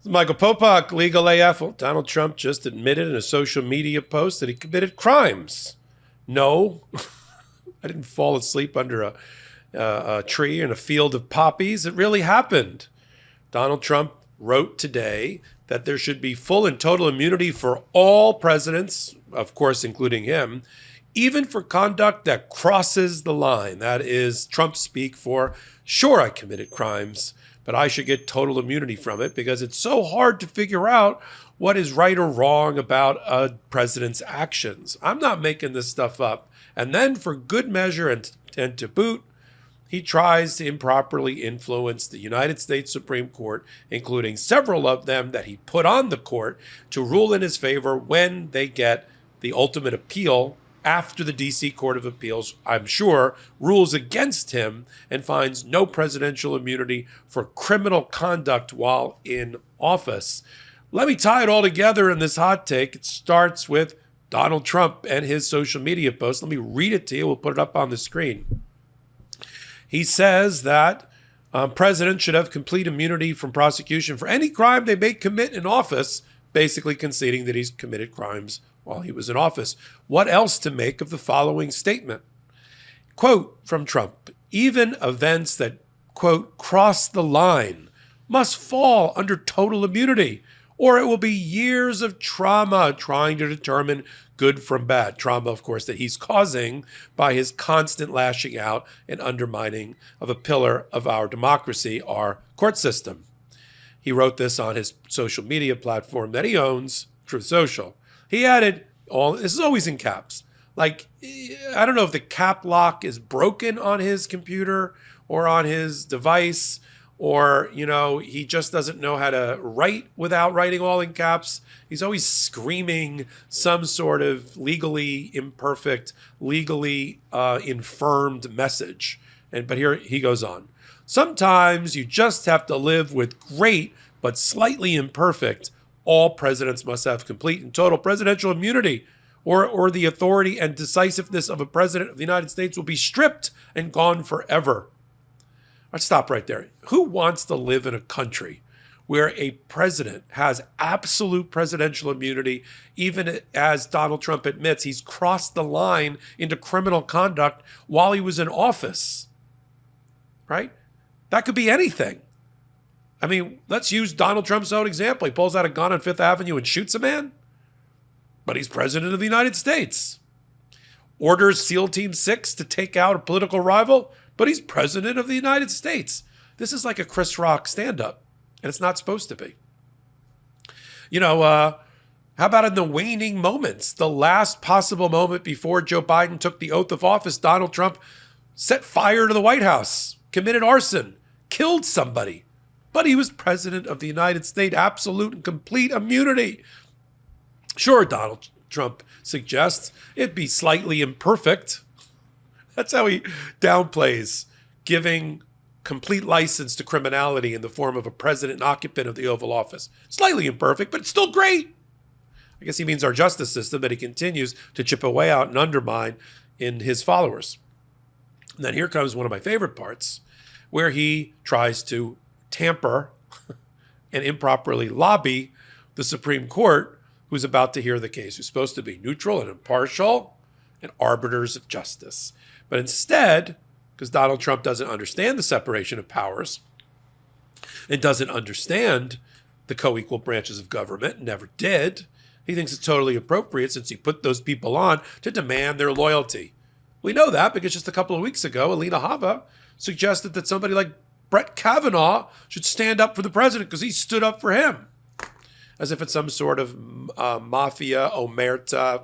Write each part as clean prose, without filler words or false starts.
Michael Popak, Legal AF. Well, Donald Trump just admitted in a social media post that he committed crimes. No, I didn't fall asleep under a tree in a field of poppies. It really happened. Donald Trump wrote today that there should be full and total immunity for all presidents, of course, including him, even for conduct that crosses the line. That is Trump speak for, sure, I committed crimes, but I should get total immunity from it because it's so hard to figure out what is right or wrong about a president's actions. I'm not making this stuff up. And then for good measure and to boot, he tries to improperly influence the United States Supreme Court, including several of them that he put on the court to rule in his favor when they get the ultimate appeal after the D.C. Court of Appeals, I'm sure, rules against him and finds no presidential immunity for criminal conduct while in office. Let me tie it all together in this hot take. It starts with Donald Trump and his social media post. Let me read it to you. We'll put it up on the screen. He says that presidents should have complete immunity from prosecution for any crime they may commit in office, basically conceding that he's committed crimes while he was in office. What else to make of the following statement? Quote from Trump, even events that, quote, cross the line must fall under total immunity, or it will be years of trauma trying to determine good from bad. Trauma, of course, that he's causing by his constant lashing out and undermining of a pillar of our democracy, our court system. He wrote this on his social media platform that he owns, Truth Social. He added, this is always in caps. Like, I don't know if the cap lock is broken on his computer or on his device, or, he just doesn't know how to write without writing all in caps. He's always screaming some sort of legally imperfect, legally infirmed message. But here he goes on. Sometimes you just have to live with great but slightly imperfect. All presidents must have complete and total presidential immunity, or the authority and decisiveness of a president of the United States will be stripped and gone forever. I'll stop right there. Who wants to live in a country where a president has absolute presidential immunity, even as Donald Trump admits he's crossed the line into criminal conduct while he was in office? Right? That could be anything. I mean, let's use Donald Trump's own example. He pulls out a gun on Fifth Avenue and shoots a man, but he's president of the United States. Orders SEAL Team 6 to take out a political rival, but he's president of the United States. This is like a Chris Rock stand-up, and it's not supposed to be. How about in the waning moments, the last possible moment before Joe Biden took the oath of office, Donald Trump set fire to the White House, committed arson, killed somebody. But he was president of the United States, absolute and complete immunity. Sure, Donald Trump suggests it'd be slightly imperfect. That's how he downplays giving complete license to criminality in the form of a president and occupant of the Oval Office. Slightly imperfect, but it's still great. I guess he means our justice system that he continues to chip away out and undermine in his followers. And then here comes one of my favorite parts, where he tries to tamper and improperly lobby the Supreme Court, who's about to hear the case, who's supposed to be neutral and impartial and arbiters of justice. But instead, because Donald Trump doesn't understand the separation of powers and doesn't understand the co-equal branches of government, never did, he thinks it's totally appropriate, since he put those people on, to demand their loyalty. We know that because just a couple of weeks ago, Alina Hava suggested that somebody like Brett Kavanaugh should stand up for the president because he stood up for him, as if it's some sort of mafia omerta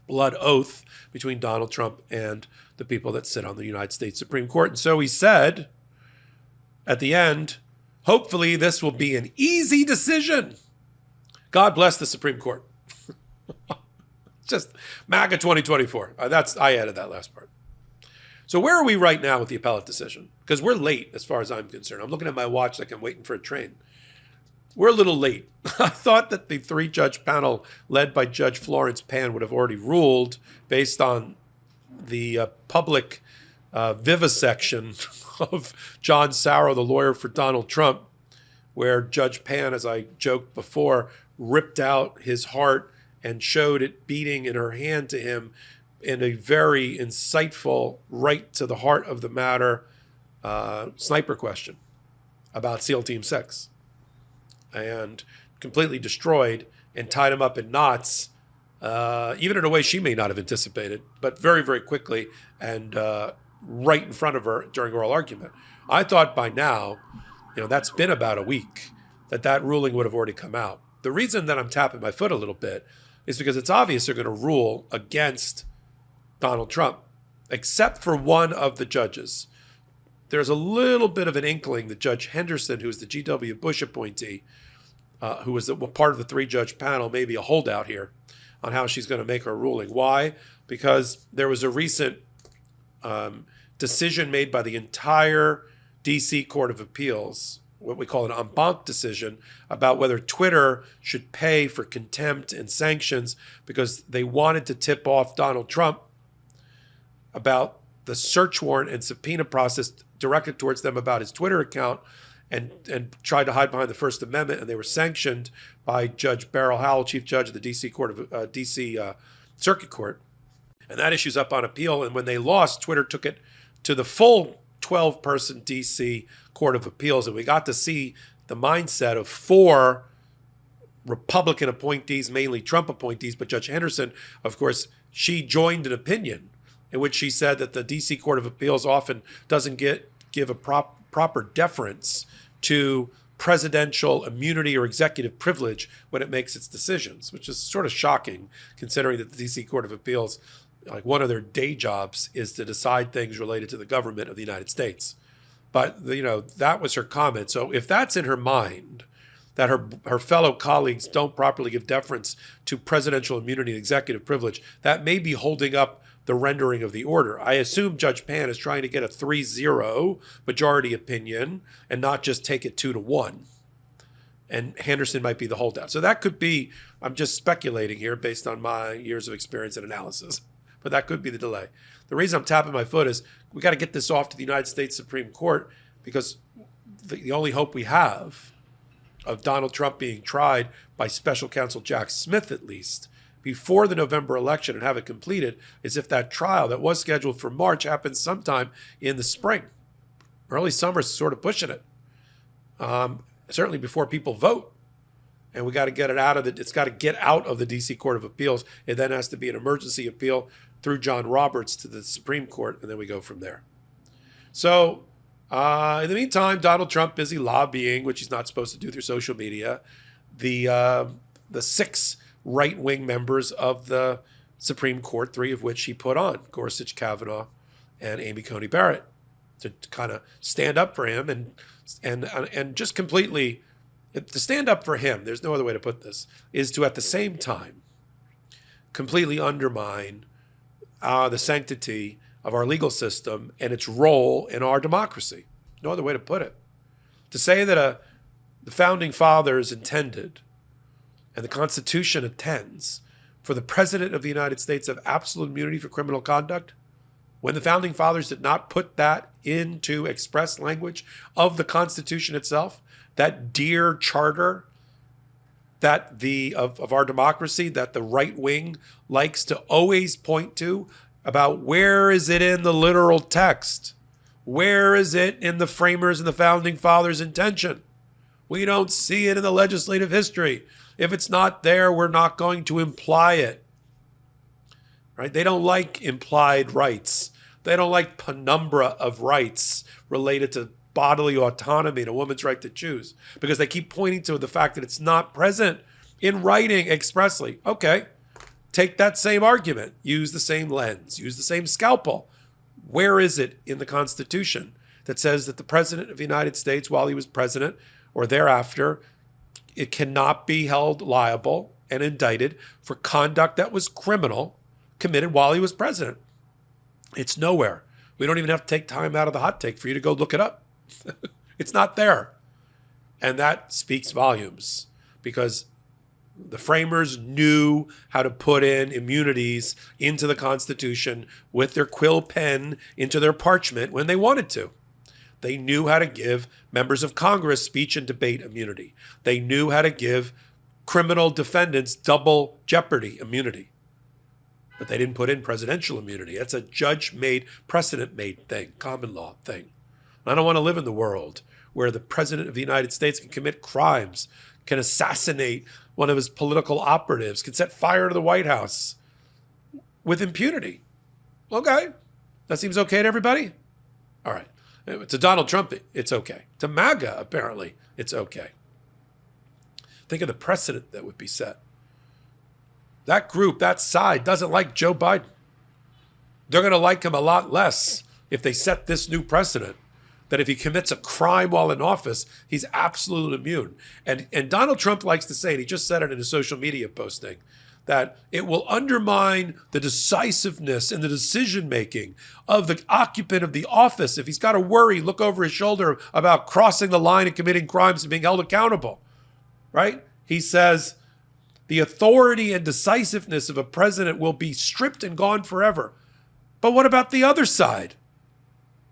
blood oath between Donald Trump and the people that sit on the United States Supreme Court. And so he said at the end, hopefully this will be an easy decision. God bless the Supreme Court. Just MAGA 2024. I added that last part. So where are we right now with the appellate decision? Because we're late as far as I'm concerned. I'm looking at my watch like I'm waiting for a train. We're a little late. I thought that the 3-judge panel led by Judge Florence Pan would have already ruled based on the public vivisection of John Sauer, the lawyer for Donald Trump, where Judge Pan, as I joked before, ripped out his heart and showed it beating in her hand to him in a very insightful, right to the heart of the matter sniper question about SEAL Team 6, and completely destroyed and tied him up in knots, even in a way she may not have anticipated, but very, very quickly and right in front of her during oral argument. I thought by now, that's been about a week, that ruling would have already come out. The reason that I'm tapping my foot a little bit is because it's obvious they're going to rule against Donald Trump, except for one of the judges. There's a little bit of an inkling that Judge Henderson, who's the G.W. Bush appointee, who was part of the 3-judge panel, may be a holdout here on how she's going to make her ruling. Why? Because there was a recent decision made by the entire D.C. Court of Appeals, what we call an en banc decision, about whether Twitter should pay for contempt and sanctions because they wanted to tip off Donald Trump about the search warrant and subpoena process directed towards them about his Twitter account, and tried to hide behind the First Amendment, and they were sanctioned by Judge Beryl Howell, Chief Judge of the D.C. Circuit Court. And that issue's up on appeal, and when they lost, Twitter took it to the full 12-person D.C. Court of Appeals, and we got to see the mindset of 4 Republican appointees, mainly Trump appointees, but Judge Henderson, of course, she joined an opinion in which she said that the D.C. Court of Appeals often doesn't give a proper deference to presidential immunity or executive privilege when it makes its decisions, which is sort of shocking considering that the D.C. Court of Appeals, like one of their day jobs is to decide things related to the government of the United States. But, that was her comment. So if that's in her mind, that her fellow colleagues don't properly give deference to presidential immunity and executive privilege, that may be holding up the rendering of the order. I assume Judge Pan is trying to get a 3-0 majority opinion and not just take it 2-1. And Henderson might be the holdout. So that could be, I'm just speculating here based on my years of experience and analysis, but that could be the delay. The reason I'm tapping my foot is we got to get this off to the United States Supreme Court, because the only hope we have of Donald Trump being tried by special counsel Jack Smith, at least, before the November election and have it completed, is if that trial that was scheduled for March happens sometime in the spring. Early summer's sort of pushing it. Certainly before people vote. And we got to get it out of it's got to get out of the D.C. Court of Appeals. It then has to be an emergency appeal through John Roberts to the Supreme Court, and then we go from there. So in the meantime, Donald Trump busy lobbying, which he's not supposed to do through social media, the 6 right-wing members of the Supreme Court, 3 of which he put on, Gorsuch, Kavanaugh, and Amy Coney Barrett, to kind of stand up for him and just completely, to stand up for him, there's no other way to put this, is to at the same time completely undermine the sanctity of our legal system and its role in our democracy. No other way to put it. To say that the Founding Fathers intended and the Constitution intends for the President of the United States to have absolute immunity for criminal conduct, when the Founding Fathers did not put that into express language of the Constitution itself, that dear charter that of our democracy that the right wing likes to always point to about where is it in the literal text? Where is it in the framers and the Founding Fathers' intention? We don't see it in the legislative history. If it's not there, we're not going to imply it. Right? They don't like implied rights. They don't like penumbra of rights related to bodily autonomy and a woman's right to choose, because they keep pointing to the fact that it's not present in writing expressly. Okay, take that same argument, use the same lens, use the same scalpel. Where is it in the Constitution that says that the President of the United States, while he was president or thereafter, it cannot be held liable and indicted for conduct that was criminal committed while he was president? It's nowhere. We don't even have to take time out of the hot take for you to go look it up. It's not there. And that speaks volumes, because the framers knew how to put in immunities into the Constitution with their quill pen into their parchment when they wanted to. They knew how to give members of Congress speech and debate immunity. They knew how to give criminal defendants double jeopardy immunity. But they didn't put in presidential immunity. That's a judge-made, precedent-made thing, common law thing. I don't want to live in the world where the president of the United States can commit crimes, can assassinate one of his political operatives, can set fire to the White House with impunity. Okay, that seems okay to everybody? All right. To Donald Trump, it's okay. To MAGA, apparently, it's okay. Think of the precedent that would be set. That group, that side, doesn't like Joe Biden. They're going to like him a lot less if they set this new precedent that if he commits a crime while in office, he's absolutely immune. And Donald Trump likes to say, and he just said it in a social media posting, that it will undermine the decisiveness and the decision-making of the occupant of the office if he's got to worry, look over his shoulder about crossing the line and committing crimes and being held accountable, right? He says the authority and decisiveness of a president will be stripped and gone forever. But what about the other side?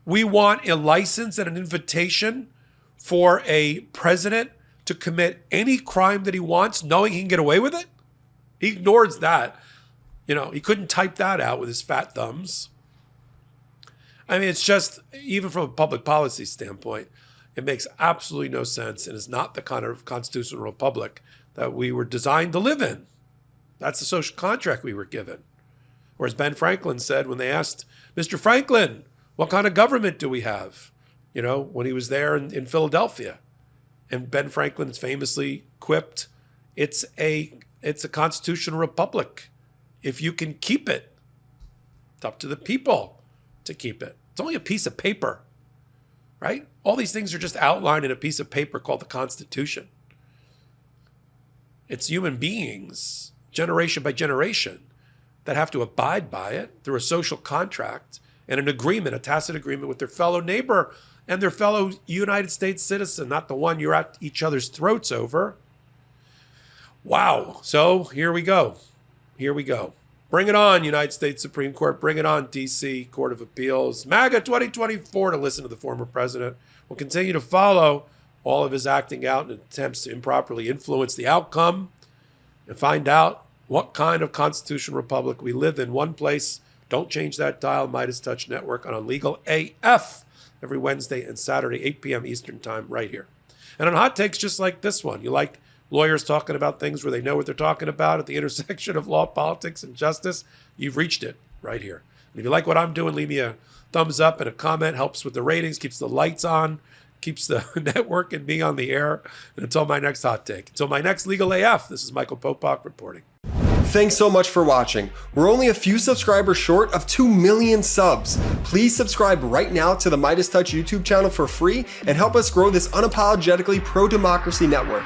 We want a license and an invitation for a president to commit any crime that he wants, knowing he can get away with it? He ignores that. You know, he couldn't type that out with his fat thumbs. I mean, it's just, even from a public policy standpoint, it makes absolutely no sense and is not the kind of constitutional republic that we were designed to live in. That's the social contract we were given. Or as Ben Franklin said when they asked, Mr. Franklin, what kind of government do we have? You know, when he was there in Philadelphia. And Ben Franklin famously quipped, it's a constitutional republic. If you can keep it, it's up to the people to keep it. It's only a piece of paper, right? All these things are just outlined in a piece of paper called the Constitution. It's human beings, generation by generation, that have to abide by it through a social contract and an agreement, a tacit agreement with their fellow neighbor and their fellow United States citizen, not the one you're at each other's throats over. Wow. So here we go. Here we go. Bring it on, United States Supreme Court. Bring it on, D.C. Court of Appeals. MAGA 2024 to listen to the former president. We'll continue to follow all of his acting out and attempts to improperly influence the outcome and find out what kind of constitutional republic we live in. One place. Don't change that dial. MeidasTouch Network on Legal AF every Wednesday and Saturday, 8 p.m. Eastern Time, right here. And on hot takes just like this one. You like lawyers talking about things where they know what they're talking about at the intersection of law, politics, and justice? You've reached it right here. And if you like what I'm doing, leave me a thumbs up and a comment. Helps with the ratings, keeps the lights on, keeps the network and me on the air. And until my next hot take, until my next Legal AF, this is Michael Popok reporting. Thanks so much for watching. We're only a few subscribers short of 2 million subs. Please subscribe right now to the MeidasTouch YouTube channel for free and help us grow this unapologetically pro-democracy network.